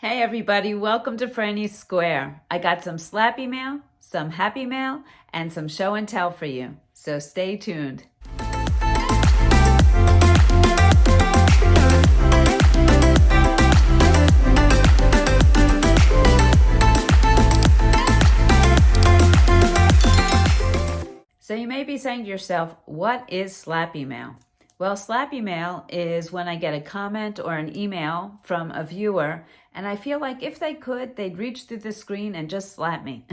Hey everybody, welcome to Frannie's Square. I got some Slappy Mail, some Happy Mail, and some show and tell for you. So stay tuned. So you may be saying to yourself, what is Slappy Mail? Well, Slappy Mail is when I get a comment or an email from a viewer and I feel like if they could, they'd reach through the screen and just slap me.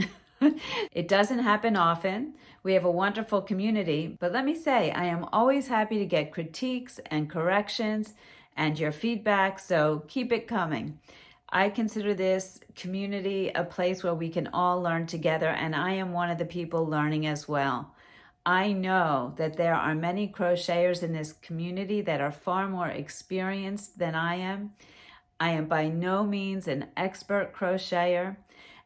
It doesn't happen often. We have a wonderful community, but let me say, I am always happy to get critiques and corrections and your feedback, so keep it coming. I consider this community a place where we can all learn together, and I am one of the people learning as well. I know that there are many crocheters in this community that are far more experienced than I am. I am by no means an expert crocheter.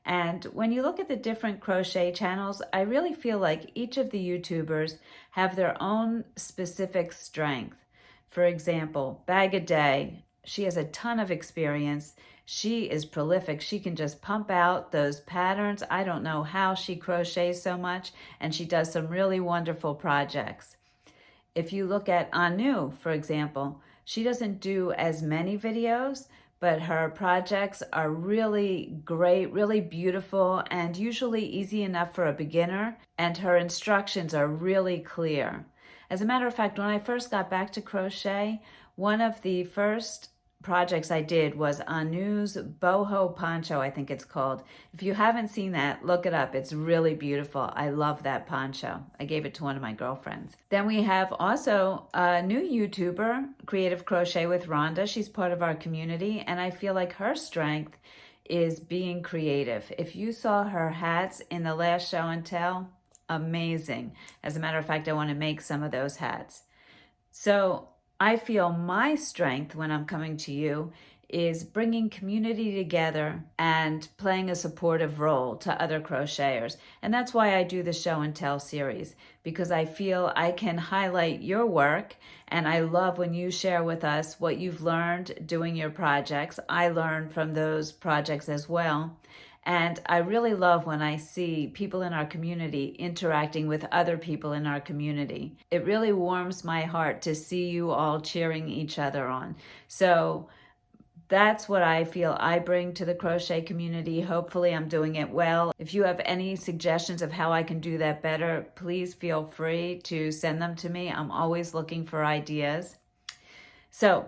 And when you look at the different crochet channels, I really feel like each of the YouTubers have their own specific strength. For example, Bag a Day, she has a ton of experience. She is prolific. She can just pump out those patterns. I don't know how she crochets so much, and she does some really wonderful projects. If you look at Anu, for example, she doesn't do as many videos, but her projects are really great, really beautiful, and usually easy enough for a beginner, and her instructions are really clear. As a matter of fact, when I first got back to crochet, one of the first projects I did was Anu's boho poncho, I think it's called. If you haven't seen that, look it up. It's really beautiful. I love that poncho. I gave it to one of my girlfriends. Then we have also a new YouTuber, Creative Crochet with Rhonda. She's part of our community, and I feel like her strength is being creative. If you saw her hats in the last show and tell, amazing. As a matter of fact, I want to make some of those hats. So I feel my strength when I'm coming to you is bringing community together and playing a supportive role to other crocheters. And that's why I do the show and tell series, because I feel I can highlight your work, and I love when you share with us what you've learned doing your projects. I learn from those projects as well. And I really love when I see people in our community interacting with other people in our community. It really warms my heart to see you all cheering each other on. So that's what I feel I bring to the crochet community. Hopefully I'm doing it well. If you have any suggestions of how I can do that better, please feel free to send them to me. I'm always looking for ideas. So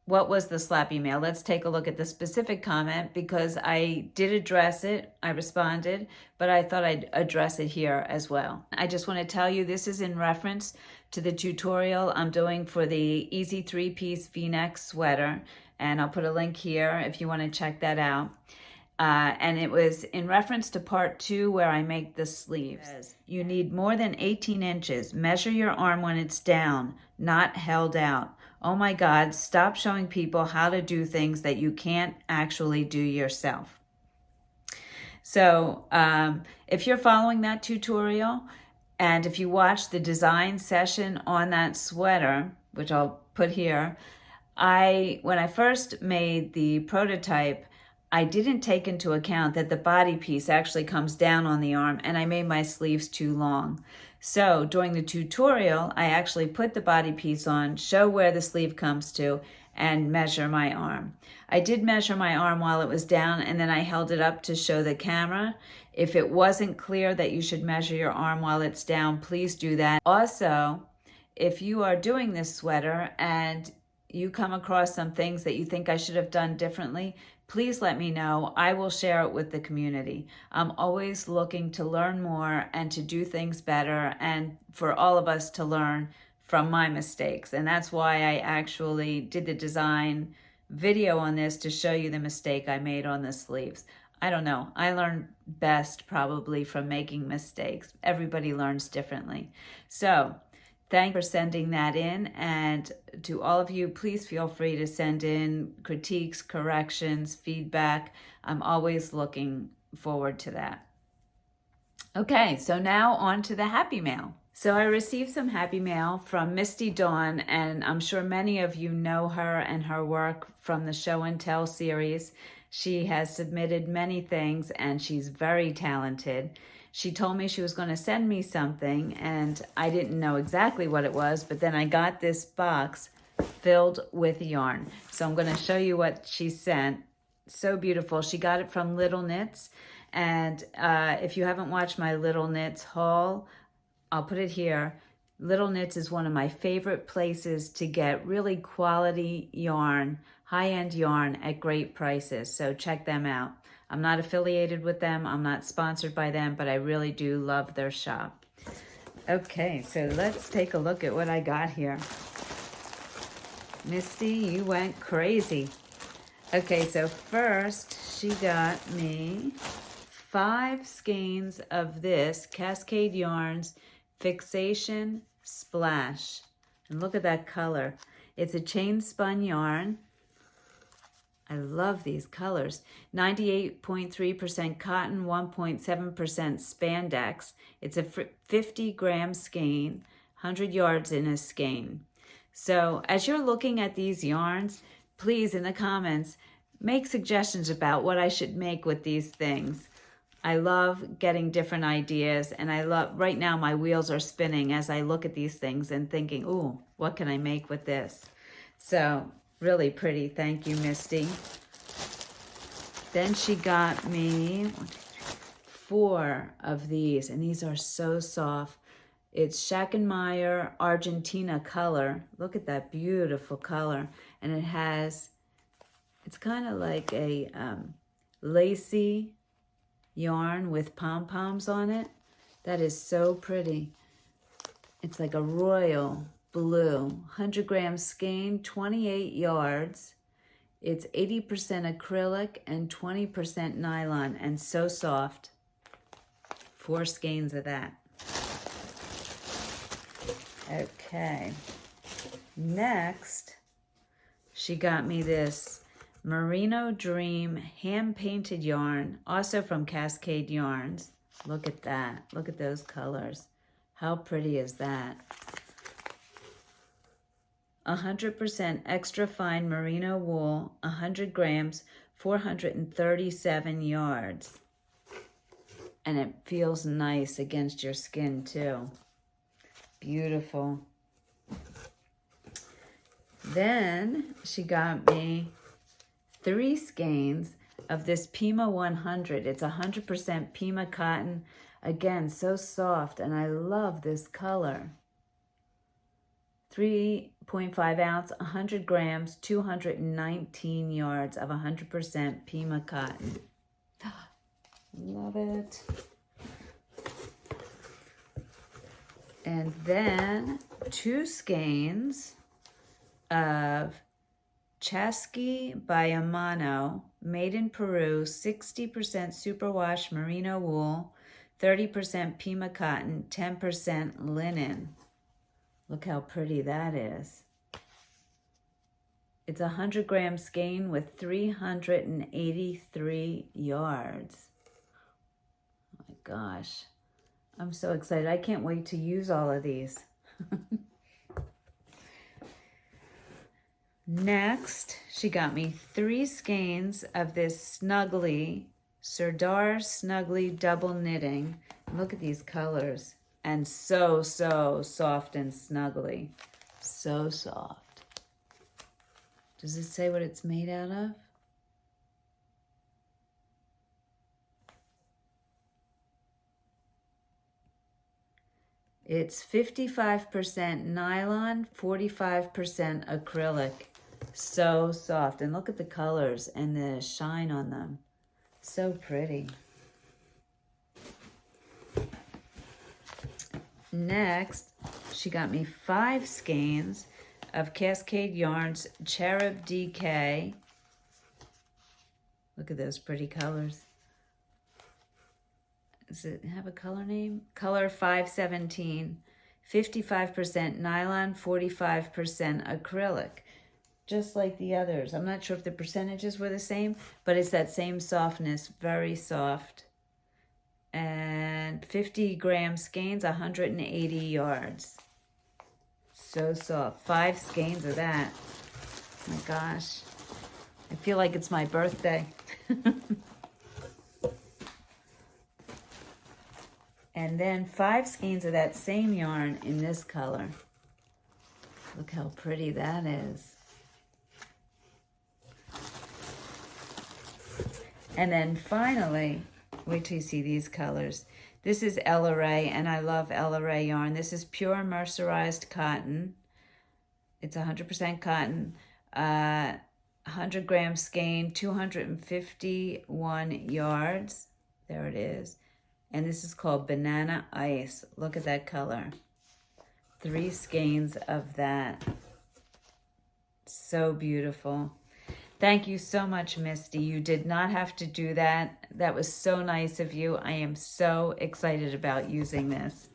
what was the Slappy Mail? Let's take a look at the specific comment, because I did address it. I responded, but I thought I'd address it here as well. I just want to tell you this is in reference to the tutorial I'm doing for the Easy 3-piece V-neck sweater, and I'll put a link here if you want to check that out. And it was in reference to part 2 where I make the sleeves. You need more than 18 inches. Measure your arm when it's down, not held out. Oh my God, stop showing people how to do things that you can't actually do yourself. So if you're following that tutorial, and if you watch the design session on that sweater, which I'll put here, when I first made the prototype, I didn't take into account that the body piece actually comes down on the arm, and I made my sleeves too long. So during the tutorial, I actually put the body piece on, show where the sleeve comes to, and measure my arm. I did measure my arm while it was down, and then I held it up to show the camera. If it wasn't clear that you should measure your arm while it's down, please do that. Also, if you are doing this sweater and you come across some things that you think I should have done differently, please let me know. I will share it with the community. I'm always looking to learn more and to do things better, and for all of us to learn from my mistakes. And that's why I actually did the design video on this, to show you the mistake I made on the sleeves. I don't know. I learn best probably from making mistakes. Everybody learns differently. So thanks for sending that in, and to all of you, please feel free to send in critiques, corrections, feedback. I'm always looking forward to that. Okay, so now on to the Happy Mail. So I received some Happy Mail from Misty Dawn, and I'm sure many of you know her and her work from the Show and Tell series. She has submitted many things and she's very talented. She told me she was going to send me something and I didn't know exactly what it was, but then I got this box filled with yarn. So I'm going to show you what she sent. So beautiful. She got it from Little Knits. And if you haven't watched my Little Knits haul, I'll put it here. Little Knits is one of my favorite places to get really quality yarn, high-end yarn at great prices. So check them out. I'm not affiliated with them. I'm not sponsored by them, but I really do love their shop. Okay, so let's take a look at what I got here. Misty, you went crazy. Okay, so first she got me 5 skeins of this Cascade Yarns Fixation Splash. And look at that color. It's a chain spun yarn. I love these colors. 98.3% cotton, 1.7% spandex. It's a 50-gram skein, 100 yards in a skein. So as you're looking at these yarns, please in the comments, make suggestions about what I should make with these things. I love getting different ideas, and I love, right now my wheels are spinning as I look at these things and thinking, ooh, what can I make with this? So really pretty. Thank you, Misty. Then she got me 4 of these, and these are so soft. It's Schackenmeyer Argentina color. Look at that beautiful color. And it has, it's kind of like a lacy yarn with pom-poms on it. That is so pretty. It's like a royal blue, 100-gram skein, 28 yards. It's 80% acrylic and 20% nylon, and so soft. 4 skeins of that. Okay. Next, she got me this Merino Dream hand-painted yarn, also from Cascade Yarns. Look at that. Look at those colors. How pretty is that? 100% extra fine merino wool, 100 grams, 437 yards. And it feels nice against your skin too. Beautiful. Then she got me 3 skeins of this Pima 100. It's 100% Pima cotton. Again, so soft, and I love this color. 3.5 ounce, 100 grams, 219 yards of 100% Pima cotton. Love it. And then 2 skeins of Chasqui by Amano, made in Peru, 60% superwash merino wool, 30% Pima cotton, 10% linen. Look how pretty that is. It's a 100-gram skein with 383 yards. Oh my gosh. I'm so excited. I can't wait to use all of these. Next, she got me 3 skeins of this Snuggly, Serdar Snuggly double knitting. Look at these colors. And so soft and snuggly. So soft. Does it say what it's made out of? It's 55% nylon, 45% acrylic. So soft. And look at the colors and the shine on them. So pretty. Next, she got me 5 skeins of Cascade Yarns Cherub DK. Look at those pretty colors. Does it have a color name? Color 517. 55% nylon, 45% acrylic. Just like the others. I'm not sure if the percentages were the same, but it's that same softness. Very soft. And 50-gram skeins, 180 yards. So soft. 5 skeins of that. Oh my gosh. I feel like it's my birthday. And then 5 skeins of that same yarn in this color. Look how pretty that is. And then finally, wait till you see these colors. This is Ella Ray, and I love Ella Ray yarn. This is pure mercerized cotton. It's 100% cotton. 100 gram skein, 251 yards. There it is. And this is called Banana Ice. Look at that color. 3 skeins of that. So beautiful. Thank you so much, Misty. You did not have to do that. That was so nice of you. I am so excited about using this.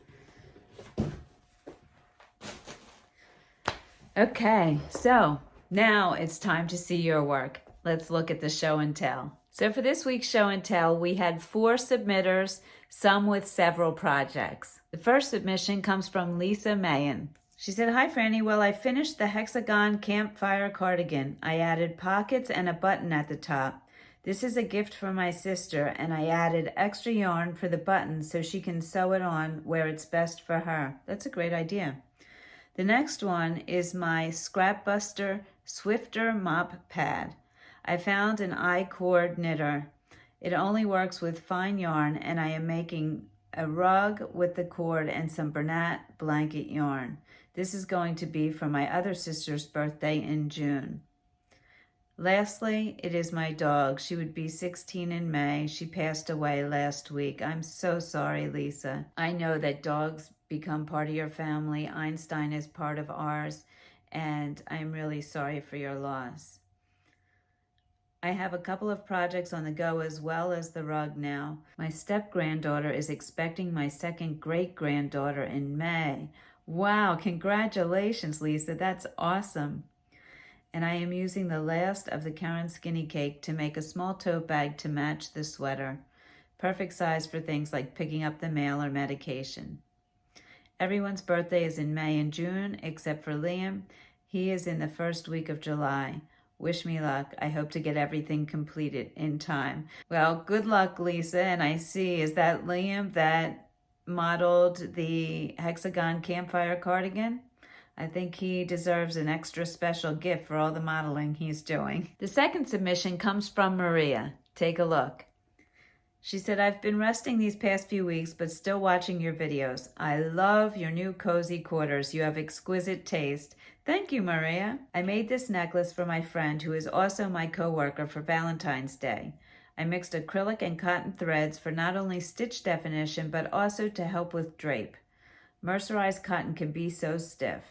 Okay, so now it's time to see your work. Let's look at the show and tell. So for this week's show and tell, we had 4 submitters, some with several projects. The first submission comes from Lisa Mayen. She said, "Hi, Frannie. Well, I finished the hexagon campfire cardigan. I added pockets and a button at the top. This is a gift from my sister, and I added extra yarn for the button so she can sew it on where it's best for her." That's a great idea. The next one is my Scrapbuster Swifter mop pad. I found an I-cord knitter. It only works with fine yarn, and I am making a rug with the cord and some Bernat blanket yarn. This is going to be for my other sister's birthday in June. Lastly, it is my dog. She would be 16 in May. She passed away last week. I'm so sorry, Lisa. I know that dogs become part of your family. Einstein is part of ours, and I'm really sorry for your loss. I have a couple of projects on the go as well as the rug now. My step-granddaughter is expecting my second great-granddaughter in May. Wow, congratulations, Lisa. That's awesome. And I am using the last of the Karen Skinny Cake to make a small tote bag to match the sweater. Perfect size for things like picking up the mail or medication. Everyone's birthday is in May and June, except for Liam. He is in the first week of July. Wish me luck. I hope to get everything completed in time. Well, good luck, Lisa. And I see, is that Liam that modeled the hexagon campfire cardigan? I think he deserves an extra special gift for all the modeling he's doing. The second submission comes from Maria. Take a look. She said, "I've been resting these past few weeks, but still watching your videos. I love your new cozy quarters. You have exquisite taste." Thank you, Maria. I made this necklace for my friend who is also my coworker for Valentine's Day. I mixed acrylic and cotton threads for not only stitch definition, but also to help with drape. Mercerized cotton can be so stiff.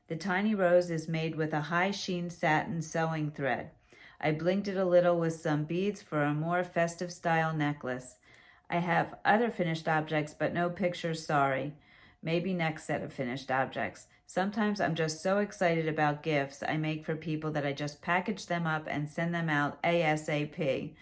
The tiny rose is made with a high sheen satin sewing thread. I blinked it a little with some beads for a more festive style necklace. I have other finished objects, but no pictures, sorry. Maybe next set of finished objects. Sometimes I'm just so excited about gifts I make for people that I just package them up and send them out ASAP.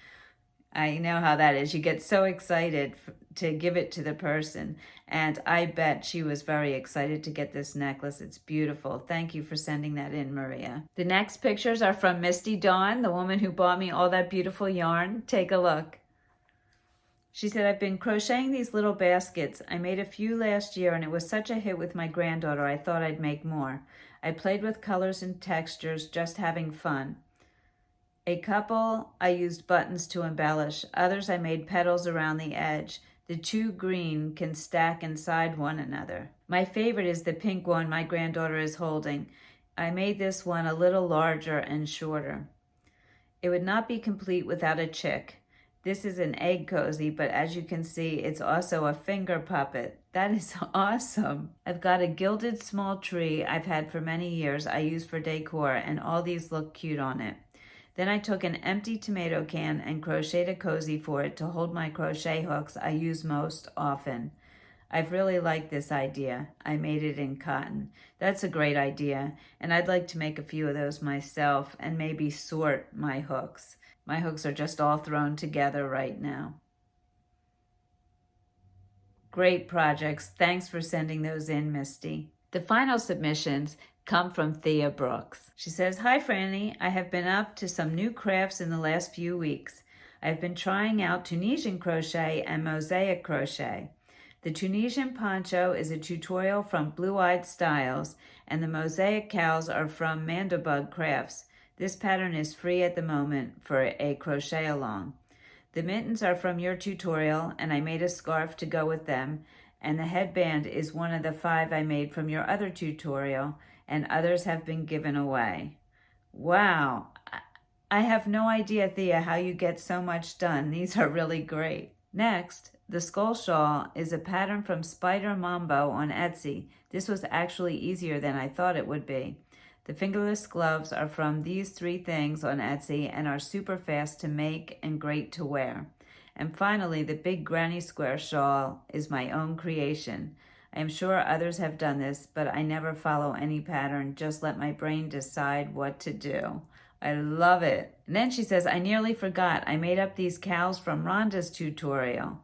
I know how that is. You get so excited to give it to the person. And I bet she was very excited to get this necklace. It's beautiful. Thank you for sending that in, Maria. The next pictures are from Misty Dawn, the woman who bought me all that beautiful yarn. Take a look. She said, "I've been crocheting these little baskets. I made a few last year and it was such a hit with my granddaughter I thought I'd make more. I played with colors and textures, just having fun. A couple I used buttons to embellish. Others I made petals around the edge. The 2 green can stack inside one another. My favorite is the pink one my granddaughter is holding. I made this one a little larger and shorter. It would not be complete without a chick. This is an egg cozy, but as you can see, it's also a finger puppet. That is awesome. I've got a gilded small tree I've had for many years I use for decor, and all these look cute on it. Then I took an empty tomato can and crocheted a cozy for it to hold my crochet hooks I use most often. I've really liked this idea. I made it in cotton. That's a great idea, and I'd like to make a few of those myself and maybe sort my hooks. My hooks are just all thrown together right now. Great projects. Thanks for sending those in, Misty. The final submissions come from Thea Brooks. She says, "Hi, Frannie. I have been up to some new crafts in the last few weeks. I've been trying out Tunisian crochet and mosaic crochet. The Tunisian poncho is a tutorial from Blue Eyed Styles, and the mosaic cowls are from Mandobug Crafts. This pattern is free at the moment for a crochet along. The mittens are from your tutorial, and I made a scarf to go with them, and the headband is one of the 5 I made from your other tutorial, and others have been given away. Wow! I have no idea, Thea, how you get so much done. These are really great. Next, the skull shawl is a pattern from Spider Mambo on Etsy. This was actually easier than I thought it would be. The fingerless gloves are from these 3 things on Etsy and are super fast to make and great to wear. And finally, the big granny square shawl is my own creation. I am sure others have done this, but I never follow any pattern, just let my brain decide what to do. I love it. And then she says, I nearly forgot. I made up these cowls from Rhonda's tutorial.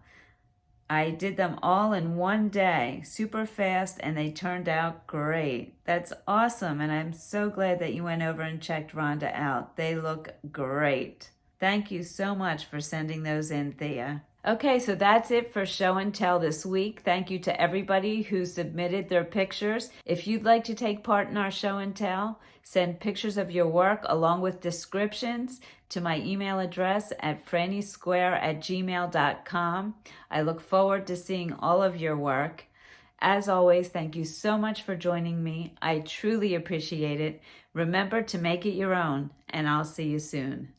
I did them all in one day, super fast, and they turned out great. That's awesome, and I'm so glad that you went over and checked Rhonda out. They look great. Thank you so much for sending those in, Thea. Okay, so that's it for Show and Tell this week. Thank you to everybody who submitted their pictures. If you'd like to take part in our Show and Tell, send pictures of your work along with descriptions to my email address at franniesquare@gmail.com. I look forward to seeing all of your work. As always, thank you so much for joining me. I truly appreciate it. Remember to make it your own, and I'll see you soon.